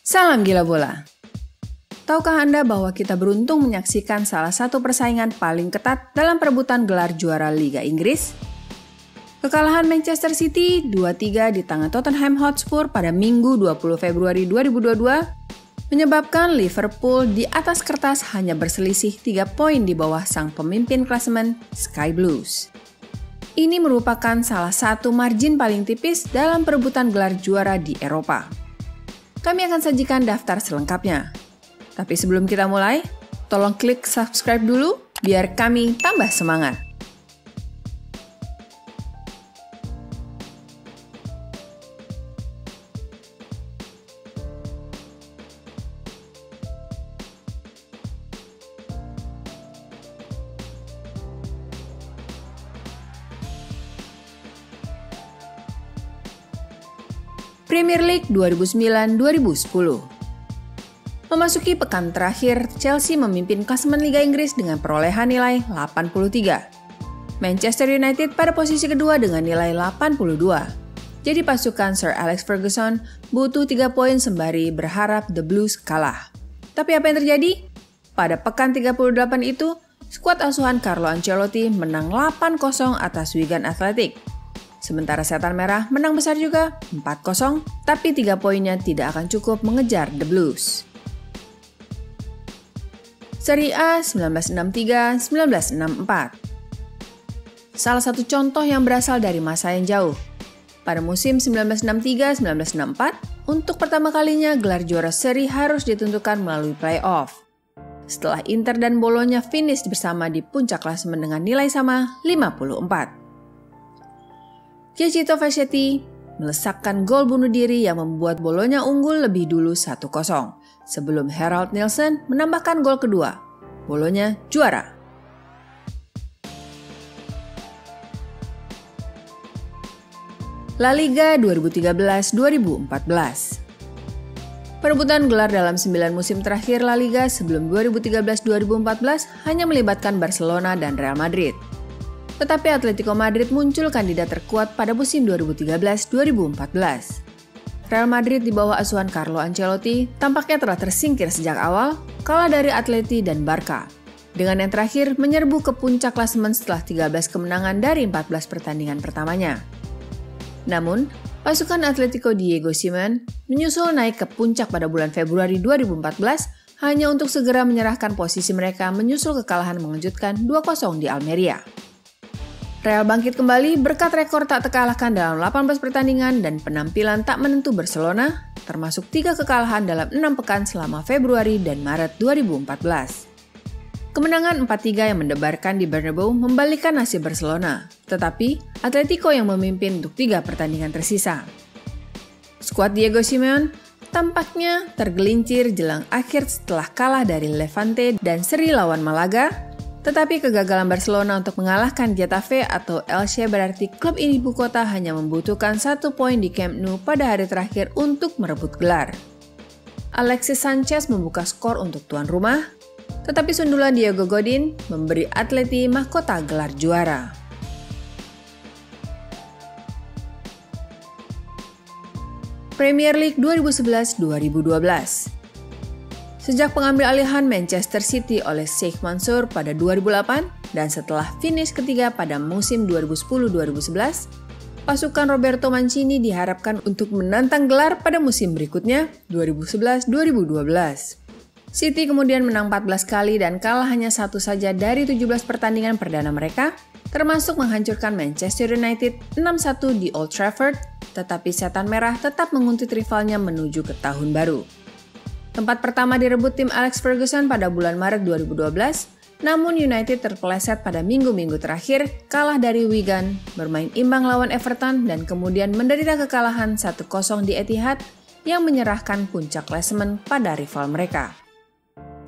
Salam gila bola. Tahukah Anda bahwa kita beruntung menyaksikan salah satu persaingan paling ketat dalam perebutan gelar juara Liga Inggris? Kekalahan Manchester City 2-3 di tangan Tottenham Hotspur pada Minggu 20 Februari 2022 menyebabkan Liverpool di atas kertas hanya berselisih 3 poin di bawah sang pemimpin klasemen Sky Blues. Ini merupakan salah satu margin paling tipis dalam perebutan gelar juara di Eropa. Kami akan sajikan daftar selengkapnya. Tapi sebelum kita mulai, tolong klik subscribe dulu biar kami tambah semangat. Premier League 2009-2010. Memasuki pekan terakhir, Chelsea memimpin klasemen Liga Inggris dengan perolehan nilai 83. Manchester United pada posisi kedua dengan nilai 82. Jadi pasukan Sir Alex Ferguson butuh 3 poin sembari berharap The Blues kalah. Tapi apa yang terjadi? Pada pekan 38 itu, skuad asuhan Carlo Ancelotti menang 8-0 atas Wigan Athletic. Sementara Setan Merah menang besar juga 4-0, tapi 3 poinnya tidak akan cukup mengejar The Blues. Serie A 1963-1964. Salah satu contoh yang berasal dari masa yang jauh. Pada musim 1963-1964, untuk pertama kalinya gelar juara seri harus ditentukan melalui play-off. Setelah Inter dan Bologna finish bersama di puncak klasemen dengan nilai sama 54. Giacinto Facchetti melesakkan gol bunuh diri yang membuat Bologna unggul lebih dulu 1-0. Sebelum Harald Nielsen menambahkan gol kedua, Bologna juara. La Liga 2013-2014. Perebutan gelar dalam 9 musim terakhir La Liga sebelum 2013-2014 hanya melibatkan Barcelona dan Real Madrid. Tetapi Atletico Madrid muncul kandidat terkuat pada musim 2013-2014. Real Madrid di bawah asuhan Carlo Ancelotti tampaknya telah tersingkir sejak awal, kalah dari Atleti dan Barca. Dengan yang terakhir menyerbu ke puncak klasemen setelah 13 kemenangan dari 14 pertandingan pertamanya. Namun, pasukan Atletico Diego Simeone menyusul naik ke puncak pada bulan Februari 2014 hanya untuk segera menyerahkan posisi mereka menyusul kekalahan mengejutkan 2-0 di Almeria. Real bangkit kembali berkat rekor tak terkalahkan dalam 18 pertandingan dan penampilan tak menentu Barcelona, termasuk 3 kekalahan dalam 6 pekan selama Februari dan Maret 2014. Kemenangan 4-3 yang mendebarkan di Bernabeu membalikkan nasib Barcelona, tetapi Atletico yang memimpin untuk 3 pertandingan tersisa. Skuad Diego Simeone tampaknya tergelincir jelang akhir setelah kalah dari Levante dan seri lawan Malaga. Tetapi kegagalan Barcelona untuk mengalahkan Getafe atau Elche berarti klub ibu kota hanya membutuhkan 1 poin di Camp Nou pada hari terakhir untuk merebut gelar. Alexis Sanchez membuka skor untuk tuan rumah, tetapi sundulan Diego Godin memberi Atleti mahkota gelar juara. Premier League 2011-2012. Sejak pengambil alihan Manchester City oleh Sheikh Mansour pada 2008 dan setelah finish ketiga pada musim 2010-2011, pasukan Roberto Mancini diharapkan untuk menantang gelar pada musim berikutnya 2011-2012. City kemudian menang 14 kali dan kalah hanya 1 saja dari 17 pertandingan perdana mereka, termasuk menghancurkan Manchester United 6-1 di Old Trafford, tetapi Setan Merah tetap menguntit rivalnya menuju ke tahun baru. Tempat pertama direbut tim Alex Ferguson pada bulan Maret 2012, namun United terpeleset pada minggu-minggu terakhir, kalah dari Wigan, bermain imbang lawan Everton, dan kemudian menderita kekalahan 1-0 di Etihad yang menyerahkan puncak klasemen pada rival mereka.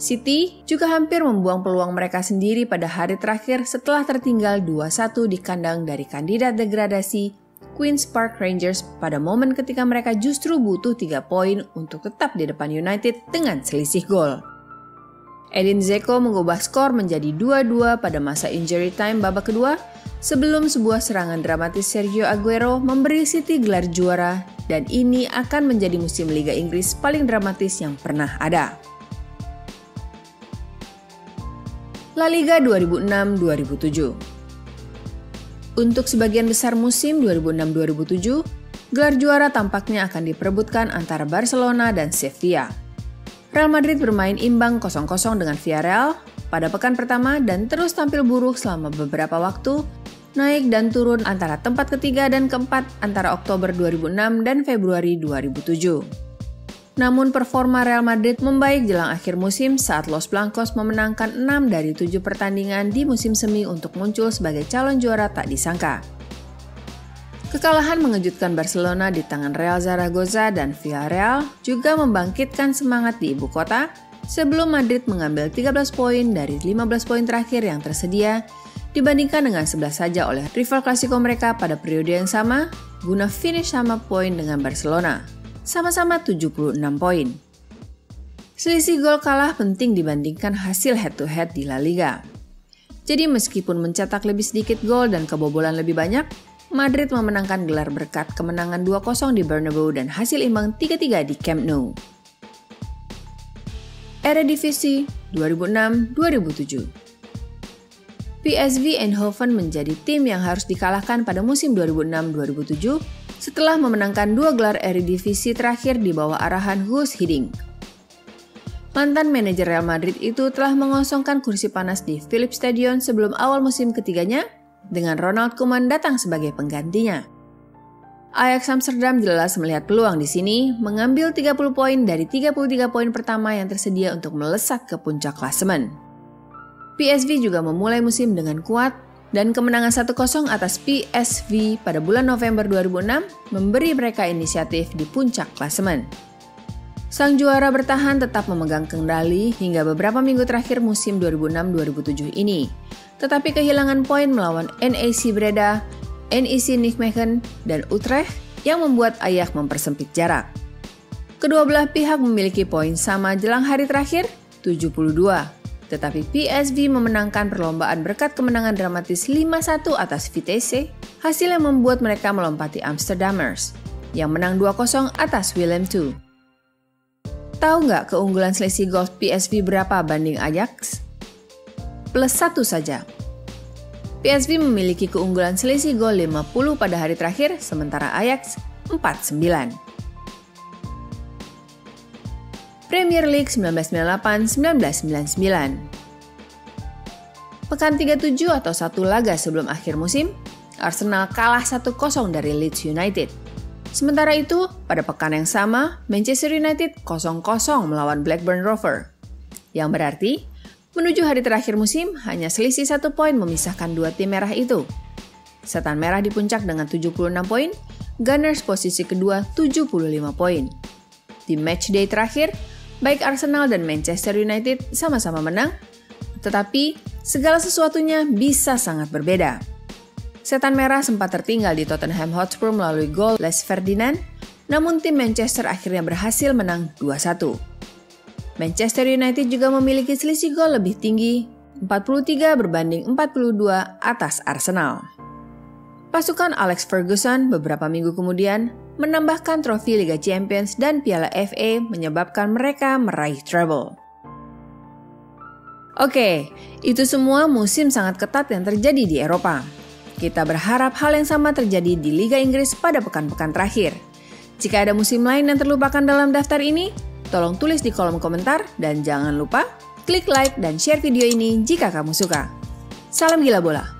City juga hampir membuang peluang mereka sendiri pada hari terakhir setelah tertinggal 2-1 di kandang dari kandidat degradasi Queen's Park Rangers pada momen ketika mereka justru butuh 3 poin untuk tetap di depan United dengan selisih gol. Edin Dzeko mengubah skor menjadi 2-2 pada masa injury time babak kedua sebelum sebuah serangan dramatis Sergio Aguero memberi City gelar juara dan ini akan menjadi musim Liga Inggris paling dramatis yang pernah ada. La Liga 2006-2007. Untuk sebagian besar musim 2006-2007, gelar juara tampaknya akan diperebutkan antara Barcelona dan Sevilla. Real Madrid bermain imbang 0-0 dengan Villarreal pada pekan pertama dan terus tampil buruk selama beberapa waktu, naik dan turun antara tempat ketiga dan keempat antara Oktober 2006 dan Februari 2007. Namun performa Real Madrid membaik jelang akhir musim saat Los Blancos memenangkan 6 dari 7 pertandingan di musim semi untuk muncul sebagai calon juara tak disangka. Kekalahan mengejutkan Barcelona di tangan Real Zaragoza dan Villarreal juga membangkitkan semangat di ibu kota sebelum Madrid mengambil 13 poin dari 15 poin terakhir yang tersedia dibandingkan dengan 11 saja oleh rival klasiko mereka pada periode yang sama guna finish sama poin dengan Barcelona, sama-sama 76 poin. Selisih gol kalah penting dibandingkan hasil head-to-head di La Liga. Jadi meskipun mencetak lebih sedikit gol dan kebobolan lebih banyak, Madrid memenangkan gelar berkat kemenangan 2-0 di Bernabeu dan hasil imbang 3-3 di Camp Nou. Eredivisie 2006-2007. PSV Eindhoven menjadi tim yang harus dikalahkan pada musim 2006-2007 setelah memenangkan 2 gelar Eredivisie terakhir di bawah arahan Guus Hiddink. Mantan manajer Real Madrid itu telah mengosongkan kursi panas di Philips Stadion sebelum awal musim ketiganya, dengan Ronald Koeman datang sebagai penggantinya. Ajax Amsterdam jelas melihat peluang di sini, mengambil 30 poin dari 33 poin pertama yang tersedia untuk melesat ke puncak klasemen. PSV juga memulai musim dengan kuat, dan kemenangan 1-0 atas PSV pada bulan November 2006 memberi mereka inisiatif di puncak klasemen. Sang juara bertahan tetap memegang kendali hingga beberapa minggu terakhir musim 2006-2007 ini, tetapi kehilangan poin melawan NEC Breda, NEC Nijmegen, dan Utrecht yang membuat Ajax mempersempit jarak. Kedua belah pihak memiliki poin sama jelang hari terakhir, 72, tetapi PSV memenangkan perlombaan berkat kemenangan dramatis 5-1 atas Vitesse, hasil yang membuat mereka melompati Amsterdammers, yang menang 2-0 atas Willem II. Tahu nggak keunggulan selisih gol PSV berapa banding Ajax? +1 saja. PSV memiliki keunggulan selisih gol 50 pada hari terakhir, sementara Ajax 49. Premier League 1998-1999. Pekan 37 atau 1 laga sebelum akhir musim, Arsenal kalah 1-0 dari Leeds United. Sementara itu, pada pekan yang sama, Manchester United 0-0 melawan Blackburn Rovers. Yang berarti, menuju hari terakhir musim, hanya selisih 1 poin memisahkan dua tim merah itu. Setan Merah di puncak dengan 76 poin, Gunners posisi kedua 75 poin. Di matchday terakhir, baik Arsenal dan Manchester United sama-sama menang, tetapi segala sesuatunya bisa sangat berbeda. Setan Merah sempat tertinggal di Tottenham Hotspur melalui gol Les Ferdinand, namun tim Manchester akhirnya berhasil menang 2-1. Manchester United juga memiliki selisih gol lebih tinggi, 43 berbanding 42 atas Arsenal. Pasukan Alex Ferguson beberapa minggu kemudian menambahkan trofi Liga Champions dan Piala FA menyebabkan mereka meraih treble. Oke, itu semua musim sangat ketat yang terjadi di Eropa. Kita berharap hal yang sama terjadi di Liga Inggris pada pekan-pekan terakhir. Jika ada musim lain yang terlupakan dalam daftar ini, tolong tulis di kolom komentar dan jangan lupa klik like dan share video ini jika kamu suka. Salam gila bola!